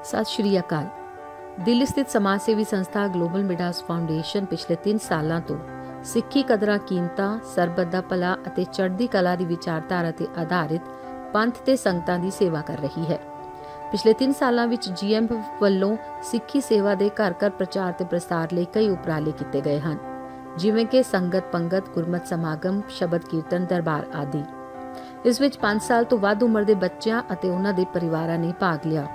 सत श्री अकाल। दिल्ली स्थित समाज सेवी संस्था ग्लोबल मिडास फाउंडेशन पिछले 3 ਸਾਲਾਂ ਤੋਂ ਸਿੱਖੀ ਕਦਰਾਂ ਕੀਮਤਾਂ, ਸਰਬੱਤ ਦਾ ਭਲਾ ਅਤੇ ਚੜ੍ਹਦੀ ਕਲਾ ਦੀ ਵਿਚਾਰਧਾਰਾ ਤੇ ਆਧਾਰਿਤ ਪੰਥ ਤੇ ਸੰਗਤਾਂ ਦੀ ਸੇਵਾ ਕਰ ਰਹੀ ਹੈ। ਪਿਛਲੇ 3 ਸਾਲਾਂ ਵਿੱਚ GMF ਵੱਲੋਂ ਸਿੱਖੀ ਸੇਵਾ ਦੇ ਘਰ-ਘਰ ਪ੍ਰਚਾਰ ਤੇ ਪ੍ਰਸਾਰ ਲਈ ਕਈ ਉਪਰਾਲੇ ਕੀਤੇ ਗਏ ਹਨ, ਜਿਵੇਂ ਕਿ ਸੰਗਤ ਪੰਗਤ, ਗੁਰਮਤ ਸਮਾਗਮ, ਸ਼ਬਦ ਕੀਰਤਨ, ਦਰਬਾਰ ਆਦਿ। ਇਸ ਵਿੱਚ 5 ਸਾਲ ਤੋਂ ਵੱਧ ਉਮਰ ਦੇ ਬੱਚਿਆਂ ਅਤੇ ਉਹਨਾਂ ਦੇ ਪਰਿਵਾਰਾਂ ਨੇ ਭਾਗ ਲਿਆ।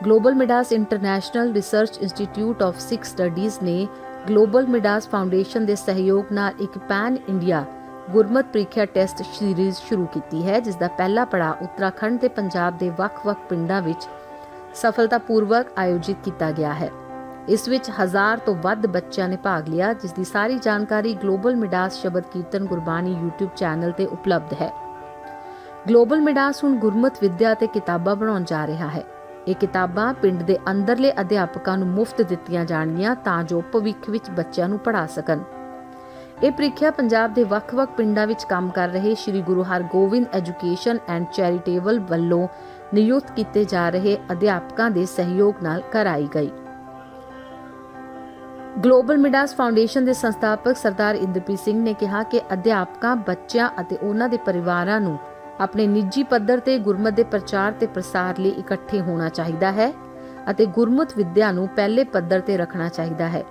Global Midas international research institute of Sikh studies ਨੇ ਗਲੋਬਲ ਮਿਡਾਸ ਫਾਊਂਡੇਸ਼ਨ ਦੇ ਸਹਿਯੋਗ ਨਾਲ ਇੱਕ ਪੈਨ ਇੰਡੀਆ ਗੁਰਮਤ ਪ੍ਰੀਖਿਆ ਟੈਸਟ ਸੀਰੀਜ਼ ਸ਼ੁਰੂ ਕੀਤੀ ਹੈ, ਜਿਸ ਦਾ ਪਹਿਲਾ ਪੜਾਅ ਉੱਤਰਾਖੰਡ ਤੇ ਪੰਜਾਬ ਦੇ ਵੱਖ-ਵੱਖ ਪਿੰਡਾਂ ਵਿੱਚ ਸਫਲਤਾਪੂਰਵਕ ਆਯੋਜਿਤ ਕੀਤਾ ਗਿਆ ਹੈ। ਇਸ ਵਿੱਚ 1000 ਤੋਂ ਵੱਧ ਬੱਚਿਆਂ ਨੇ ਭਾਗ ਲਿਆ, ਜਿਸ ਦੀ ਸਾਰੀ ਜਾਣਕਾਰੀ ਗਲੋਬਲ ਮਿਡਾਸ ਸ਼ਬਦ ਕੀਰਤਨ ਗੁਰਬਾਣੀ YouTube ਚੈਨਲ ਤੇ ਉਪਲਬਧ ਹੈ। ਗਲੋਬਲ ਮਿਡਾਸ ਹੁਣ ਗੁਰਮਤ ਵਿੱਦਿਆ ਤੇ ਕਿਤਾਬਾਂ ਬਣਾਉਣ ਜਾ ਰਿਹਾ ਹੈ। ਇਹ ਕਿਤਾਬਾਂ ਪਿੰਡ ਦੇ ਅੰਦਰਲੇ ਅਧਿਆਪਕਾਂ ਨੂੰ ਮੁਫਤ ਦਿੱਤੀਆਂ ਜਾਣਗੀਆਂ ਤਾਂ ਜੋ ਭਵਿੱਖ ਵਿੱਚ ਬੱਚਿਆਂ ਨੂੰ ਪੜ੍ਹਾ ਸਕਣ। ਇਹ ਪ੍ਰੀਖਿਆ ਪੰਜਾਬ ਦੇ ਵੱਖ-ਵੱਖ ਪਿੰਡਾਂ ਵਿੱਚ ਕੰਮ ਕਰ ਰਹੇ ਸ੍ਰੀ Guru Hargobind education and charitable ਵੱਲੋਂ ਨਿਯੁਕਤ ਕੀਤੇ ਜਾ ਰਹੇ ਅਧਿਆਪਕਾਂ ਦੇ ਸਹਿਯੋਗ ਨਾਲ ਕਰਾਈ ਗਈ। ਗਲੋਬਲ ਮਿਡਾਸ ਫਾਊਂਡੇਸ਼ਨ ਦੇ ਸੰਸਥਾਪਕ ਸਰਦਾਰ ਇੰਦਰਪ੍ਰੀਤ ਸਿੰਘ ਨੇ ਕਿਹਾ ਕਿ ਅਧਿਆਪਕਾਂ, ਬੱਚਿਆਂ ਅਤੇ ਉਹਨਾਂ ਦੇ ਪਰਿਵਾਰਾਂ ਨੂੰ ਆਪਣੇ ਨਿੱਜੀ ਪੱਧਰ ਤੇ ਗੁਰਮਤ ਦੇ ਪ੍ਰਚਾਰ ਤੇ ਪ੍ਰਸਾਰ ਲਈ ਇਕੱਠੇ ਹੋਣਾ ਚਾਹੀਦਾ ਹੈ ਅਤੇ ਗੁਰਮਤ ਵਿੱਦਿਆ ਨੂੰ ਪਹਿਲੇ ਪੱਧਰ ਤੇ ਰੱਖਣਾ ਚਾਹੀਦਾ ਹੈ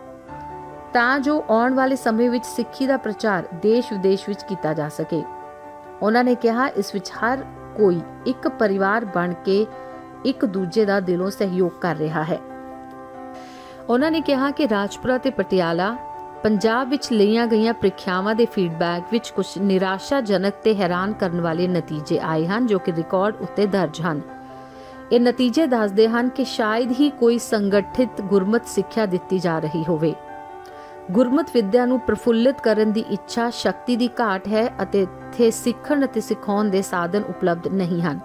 ਤਾਂ ਜੋ ਆਉਣ ਵਾਲੇ ਸਮੇਂ ਵਿੱਚ ਸਿੱਖੀ ਦਾ ਪ੍ਰਚਾਰ ਦੇਸ਼-ਵਿਦੇਸ਼ ਵਿੱਚ ਕੀਤਾ ਜਾ ਸਕੇ। ਉਹਨਾਂ ਨੇ ਕਿਹਾ, ਇਸ ਵਿੱਚ ਹਰ ਕੋਈ ਇੱਕ ਪਰਿਵਾਰ ਬਣ ਕੇ ਇੱਕ ਦੂਜੇ ਦਾ ਦਿਲੋਂ ਸਹਿਯੋਗ ਕਰ ਰਿਹਾ ਹੈ। ਉਹਨਾਂ ਨੇ ਕਿਹਾ ਕਿ ਰਾਜਪੁਰਾ ਤੇ ਪਟਿਆਲਾ ਪੰਜਾਬ ਵਿੱਚ ਲਈਆਂ ਗਈਆਂ ਪ੍ਰੀਖਿਆਵਾਂ ਦੇ ਫੀਡਬੈਕ ਵਿੱਚ ਕੁਝ ਨਿਰਾਸ਼ਾਜਨਕ ਤੇ ਹੈਰਾਨ ਕਰਨ ਵਾਲੇ ਨਤੀਜੇ ਆਏ ਹਨ, ਜੋ ਕਿ ਰਿਕਾਰਡ ਉੱਤੇ ਦਰਜ ਹਨ। ਇਹ ਨਤੀਜੇ ਦੱਸਦੇ ਹਨ ਕਿ ਸ਼ਾਇਦ ਹੀ ਕੋਈ ਸੰਗਠਿਤ ਗੁਰਮਤ ਸਿੱਖਿਆ ਦਿੱਤੀ ਜਾ ਰਹੀ ਹੋਵੇ। ਗੁਰਮਤ ਵਿੱਦਿਆ ਨੂੰ ਪ੍ਰਫੁੱਲਿਤ ਕਰਨ ਦੀ ਇੱਛਾ ਸ਼ਕਤੀ ਦੀ ਘਾਟ ਹੈ ਅਤੇ ਇੱਥੇ ਸਿੱਖਣ ਅਤੇ ਸਿਖਾਉਣ ਦੇ ਸਾਧਨ ਉਪਲਬਧ ਨਹੀਂ ਹਨ।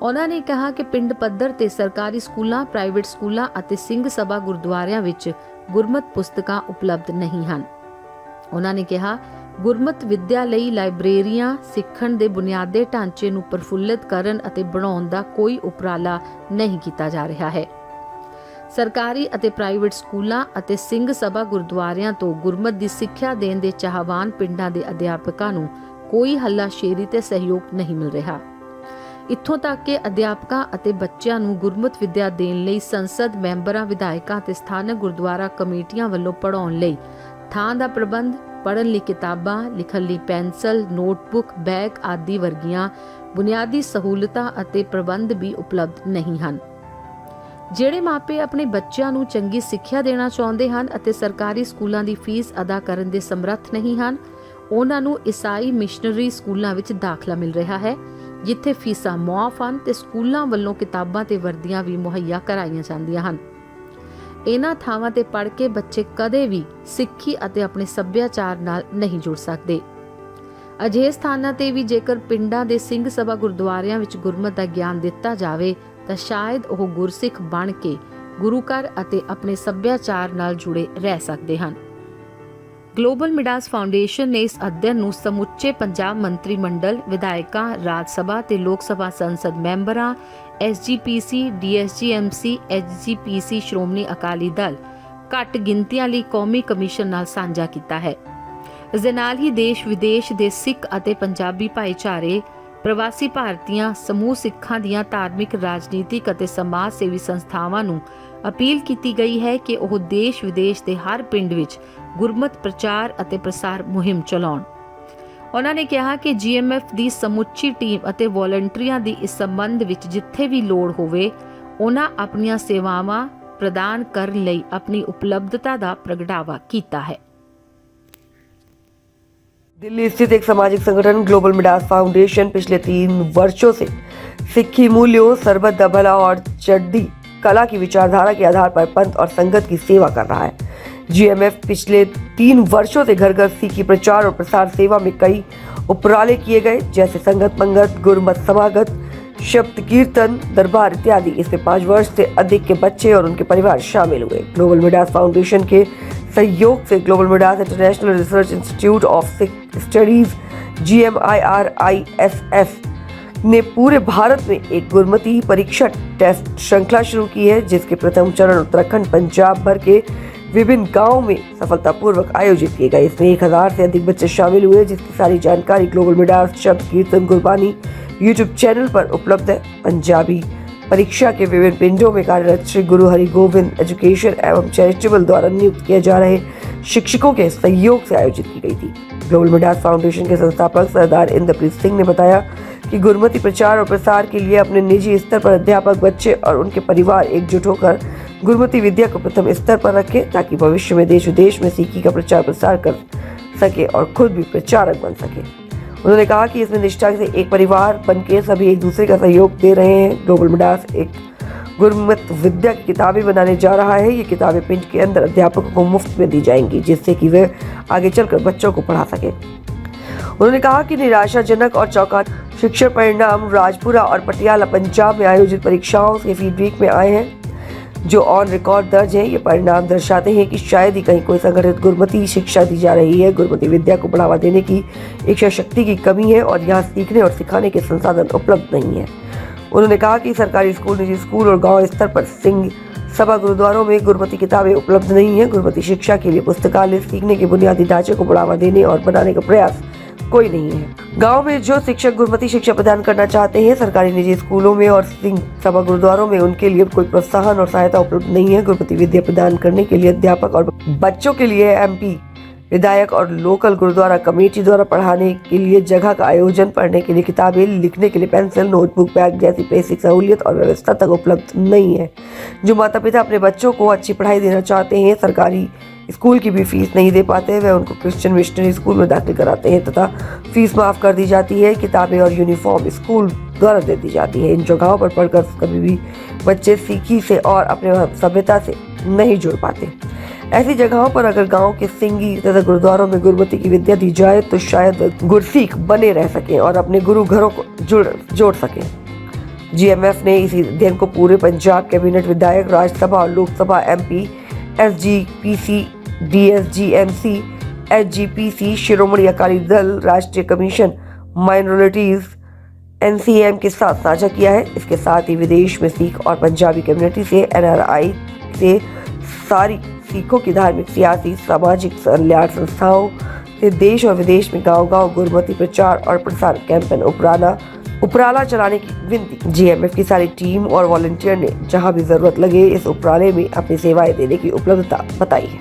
ਉਹਨਾਂ ਨੇ ਕਿਹਾ ਕਿ ਪਿੰਡ ਪੱਧਰ ਤੇ ਸਰਕਾਰੀ ਸਕੂਲਾਂ, ਪ੍ਰਾਈਵੇਟ ਸਕੂਲਾਂ ਅਤੇ ਸਿੰਘ ਸਭਾ ਗੁਰਦੁਆਰਿਆਂ ਵਿੱਚ ਗੁਰਮਤ ਪੁਸਤਕਾਂ ਉਪਲਬਧ ਨਹੀਂ ਹਨ। ਉਹਨਾਂ ਨੇ ਕਿਹਾ, ਗੁਰਮਤ ਵਿੱਦਿਆ ਲਈ ਲਾਇਬ੍ਰੇਰੀਆਂ, ਸਿੱਖਣ ਦੇ ਬੁਨਿਆਦੀ ਢਾਂਚੇ ਨੂੰ ਪ੍ਰਫੁੱਲਿਤ ਕਰਨ ਅਤੇ ਬਣਾਉਣ ਦਾ ਕੋਈ ਉਪਰਾਲਾ ਨਹੀਂ ਕੀਤਾ ਜਾ ਰਿਹਾ ਹੈ। ਸਰਕਾਰੀ ਅਤੇ ਪ੍ਰਾਈਵੇਟ ਸਕੂਲਾਂ ਅਤੇ ਸਿੰਘ ਸਭਾ ਗੁਰਦੁਆਰਿਆਂ ਤੋਂ ਗੁਰਮਤ ਦੀ ਸਿੱਖਿਆ ਦੇਣ ਦੇ ਚਾਹਵਾਨ ਪਿੰਡਾਂ ਦੇ ਅਧਿਆਪਕਾਂ ਨੂੰ ਕੋਈ ਹੱਲਾਸ਼ੇਰੀ ਤੇ ਸਹਿਯੋਗ ਨਹੀਂ ਮਿਲ ਰਿਹਾ। ਇੱਥੋਂ ਤੱਕ ਕਿ ਅਧਿਆਪਕਾਂ ਅਤੇ ਬੱਚਿਆਂ ਨੂੰ ਗੁਰਮਤ ਵਿੱਦਿਆ ਦੇਣ ਲਈ ਸੰਸਦ ਮੈਂਬਰਾਂ, ਵਿਧਾਇਕਾਂ ਤੇ ਸਥਾਨਕ ਗੁਰਦੁਆਰਾ ਕਮੇਟੀਆਂ ਵੱਲੋਂ ਪੜ੍ਹਾਉਣ ਲਈ ਥਾਂ ਦਾ ਪ੍ਰਬੰਧ, ਪੜ੍ਹਨ ਲਈ ਕਿਤਾਬਾਂ, ਲਿਖਣ ਲਈ ਪੈਨਸਲ, ਨੋਟਬੁੱਕ, ਬੈਗ ਆਦਿ ਵਰਗੀਆਂ ਬੁਨਿਆਦੀ ਸਹੂਲਤਾਂ ਅਤੇ ਪ੍ਰਬੰਧ ਵੀ ਉਪਲਬਧ ਨਹੀਂ ਹਨ। ਜਿਹੜੇ ਮਾਪੇ ਆਪਣੇ ਬੱਚਿਆਂ ਨੂੰ ਚੰਗੀ ਸਿੱਖਿਆ ਦੇਣਾ ਚਾਹੁੰਦੇ ਹਨ ਅਤੇ ਸਰਕਾਰੀ ਸਕੂਲਾਂ ਦੀ ਫੀਸ ਅਦਾ ਕਰਨ ਦੇ ਸਮਰੱਥ ਨਹੀਂ ਹਨ, ਉਹਨਾਂ ਨੂੰ ਈਸਾਈ ਮਿਸ਼ਨਰੀ ਸਕੂਲਾਂ ਵਿੱਚ ਦਾਖਲਾ ਮਿਲ ਰਿਹਾ ਹੈ, ਜਿੱਥੇ ਫੀਸਾਂ ਮੁਆਫ ਹਨ ਤੇ ਸਕੂਲਾਂ ਵੱਲੋਂ ਕਿਤਾਬਾਂ ਤੇ ਵਰਦੀਆਂ ਵੀ ਮੁਹੱਈਆ ਕਰਾਈਆਂ ਜਾਂਦੀਆਂ ਹਨ। ਇਹਨਾਂ ਥਾਵਾਂ ਤੇ ਪੜ੍ਹ ਕੇ ਬੱਚੇ ਕਦੇ ਵੀ ਸਿੱਖੀ ਅਤੇ ਆਪਣੇ ਸੱਭਿਆਚਾਰ ਨਾਲ ਨਹੀਂ ਜੁੜ ਸਕਦੇ। ਅਜਿਹੇ ਸਥਾਨਾਂ ਤੇ ਵੀ ਜੇਕਰ ਪਿੰਡਾਂ ਦੇ ਸਿੰਘ ਸਭਾ ਗੁਰਦੁਆਰਿਆਂ ਵਿੱਚ ਗੁਰਮਤ ਦਾ ਗਿਆਨ ਦਿੱਤਾ ਜਾਵੇ ਤਾਂ ਸ਼ਾਇਦ ਉਹ ਗੁਰਸਿੱਖ ਬਣ ਕੇ ਗੁਰੂ ਘਰ ਅਤੇ ਆਪਣੇ ਸੱਭਿਆਚਾਰ ਨਾਲ ਜੁੜੇ ਰਹਿ ਸਕਦੇ ਹਨ। ਗਲੋਬਲ ਮਿਡਾਸ ਫਾਊਂਡੇਸ਼ਨ ਨੇ ਇਸ ਅਧਿਐਨ ਨੂੰ ਸਮੁੱਚੇ ਪੰਜਾਬ ਮੰਤਰੀ ਮੰਡਲ, ਵਿਧਾਇਕਾਂ, ਰਾਜ ਸਭਾ ਤੇ ਲੋਕ ਸਭਾ ਸੰਸਦ ਮੈਂਬਰਾਂ, SGPC, DSGMC, HGPC, Shiromani Akali Dal, ਘੱਟ ਗਿਣਤੀਆਂ ਲਈ ਕੌਮੀ ਕਮਿਸ਼ਨ ਨਾਲ ਸਾਂਝਾ ਕੀਤਾ ਹੈ। ਇਸ ਦੇ ਨਾਲ ਹੀ ਦੇਸ਼-ਵਿਦੇਸ਼ ਦੇ ਸਿੱਖ ਅਤੇ ਪੰਜਾਬੀ ਭਾਈਚਾਰੇ, ਪ੍ਰਵਾਸੀ ਭਾਰਤੀਆਂ, ਸਮੂਹ ਸਿੱਖਾਂ ਦੀਆਂ ਧਾਰਮਿਕ, ਰਾਜਨੀਤਿਕ ਅਤੇ ਸਮਾਜ ਸੇਵੀ ਸੰਸਥਾਵਾਂ ਨੂੰ ਅਪੀਲ ਕੀਤੀ ਗਈ ਹੈ ਕਿ ਉਹ ਦੇਸ਼-ਵਿਦੇਸ਼ ਦੇ ਹਰ ਪਿੰਡ ਵਿੱਚ ਗੁਰਮਤ ਪ੍ਰਚਾਰ ਅਤੇ ਪ੍ਰਸਾਰ ਮੁਹਿੰਮ ਚਲਾਉਣ। ਉਹਨਾਂ ਨੇ ਕਿਹਾ ਕਿ GMF ਦੀ ਸਮੁੱਚੀ ਟੀਮ ਅਤੇ ਵੋਲੰਟੀਅਰਾਂ ਦੀ ਇਸ ਸੰਬੰਧ ਵਿੱਚ ਜਿੱਥੇ ਵੀ ਲੋੜ ਹੋਵੇ, ਉਹਨਾਂ ਆਪਣੀਆਂ ਸੇਵਾਵਾਂ ਪ੍ਰਦਾਨ ਕਰਨ ਲਈ ਆਪਣੀ ਉਪਲਬਧਤਾ ਦਾ ਪ੍ਰਗਟਾਵਾ ਕੀਤਾ है। दिल्ली स्थित एक सामाजिक संगठन ग्लोबल मिडास फाउंडेशन पिछले 3 वर्षों से सिक्खी मूल्यों, सरबत दा भला और चढ़ती कला की विचारधारा के आधार पर पंथ और संगत की सेवा कर रहा है। GMF पिछले 3 वर्षों से घर घर सिक्खी प्रचार और प्रसार सेवा में कई उपराले किए गए, जैसे संगत पंगत, गुरमत समागत, शब्द कीर्तन, दरबार इत्यादि। इसमें 5 वर्ष से अधिक के बच्चे और उनके परिवार शामिल हुए। ग्लोबल मिडास फाउंडेशन के सहयोग से global Midas international research institute of Sikh studies GMIRISS ने पूरे भारत में एक गुरमती परीक्षा टेस्ट श्रृंखला शुरू की है, जिसके प्रथम चरण उत्तराखंड, पंजाब भर के विभिन्न गांवों में सफलतापूर्वक आयोजित किए गए। इसमें 1000 से अधिक बच्चे शामिल हुए, जिसकी सारी जानकारी ग्लोबल मिडास शब्द कीर्तन गुरबानी यूट्यूब चैनल पर उपलब्ध है। पंजाबी परीक्षा के विभिन्न पिंडों में कार्यरत श्री गुरु हरि गोविंद एजुकेशन एवं चैरिटेबल द्वारा नियुक्त किए जा रहे शिक्षकों के सहयोग से आयोजित की गई थी। ग्लोबल मिडास फाउंडेशन के संस्थापक सरदार इंद्रप्रीत सिंह ने बताया कि गुरमती प्रचार और प्रसार के लिए अपने निजी स्तर पर अध्यापक, बच्चे और उनके परिवार एकजुट होकर गुरमती विद्या को प्रथम स्तर पर रखें, ताकि भविष्य में देश विदेश में सिक्खी का प्रचार प्रसार कर सके और खुद भी प्रचारक बन सके। उन्होंने कहा कि इसमें निष्ठा से एक परिवार बनके सभी एक दूसरे का सहयोग दे रहे हैं। ग्लोबल मिडास एक गुरमत विद्या की किताबें बनाने जा रहा है। ये किताबें पिंड के अंदर अध्यापकों को मुफ्त में दी जाएंगी, जिससे कि वे आगे चलकर बच्चों को पढ़ा सके। उन्होंने कहा कि निराशाजनक और चौंकाने शिक्षण परिणाम राजपुरा और पटियाला पंजाब में आयोजित परीक्षाओं के फीडबैक में आए हैं, जो ऑन रिकॉर्ड दर्ज है। ये परिणाम दर्शाते हैं कि शायद ही कहीं कोई संगठित गुरमती शिक्षा दी जा रही है। गुरमती विद्या को बढ़ावा देने की इच्छा शक्ति की कमी है और यहाँ सीखने और सिखाने के संसाधन उपलब्ध नहीं है। उन्होंने कहा कि सरकारी स्कूल, निजी स्कूल और गांव स्तर पर सिंह सभा गुरुद्वारों में गुरमती किताबें उपलब्ध नहीं है। गुरमती शिक्षा के लिए पुस्तकालय, सीखने के बुनियादी ढांचे को बढ़ावा देने और बनाने का प्रयास कोई नहीं है। गांव में जो शिक्षक गुरमती शिक्षा प्रदान करना चाहते हैं, सरकारी निजी स्कूलों में और सिंह सभा गुरुद्वारों में उनके लिए कोई प्रोत्साहन और सहायता उपलब्ध नहीं है। गुरमती विद्या प्रदान करने के लिए अध्यापक और बच्चों के लिए एमपी विधायक और लोकल गुरुद्वारा कमेटी द्वारा पढ़ाने के लिए जगह का आयोजन, पढ़ने के लिए किताबें, लिखने के लिए पेंसिल, नोटबुक, बैग जैसी बेसिक सहूलियत और व्यवस्था तक उपलब्ध नहीं है। जो माता पिता अपने बच्चों को अच्छी पढ़ाई देना चाहते हैं, सरकारी स्कूल की भी फीस नहीं दे पाते, वह उनको क्रिश्चियन मिशनरी स्कूल में दाखिल कराते हैं तथा फीस माफ कर दी जाती है। किताबें और यूनिफॉर्म स्कूल द्वारा दे दी जाती है। इन जगहों पर पढ़कर कभी भी बच्चे सीखी से और अपने सभ्यता से नहीं जुड़ पाते। ऐसी जगहों पर अगर गांव के सिंगी तथा गुरुद्वारों में गुरमती की विद्या दी जाए तो शायद गुरसिख बने रह सके और अपने गुरु घरों को जोड़ सके। GMF ने इसी अध्ययन को पूरे पंजाब कैबिनेट, विधायक, राज्यसभा और Lok Sabha MP, SGPC, DSGMC, SGPC, Shiromani Akali Dal, राष्ट्रीय कमीशन माइनॉरिटीज NCM के साथ साझा किया है। इसके साथ ही विदेश में सिख और पंजाबी कम्युनिटी से, NRI से, सारी सिखों की धार्मिक, सियासी, सामाजिक कल्याण संस्थाओं से देश और विदेश में गांव-गांव गुरमती प्रचार और प्रसार कैंपेन उपराला चलाने की विनती। GMF की सारी टीम और वॉलंटियर ने जहां भी जरूरत लगे इस उपराले में अपनी सेवाएं देने की उपलब्धता बताई है।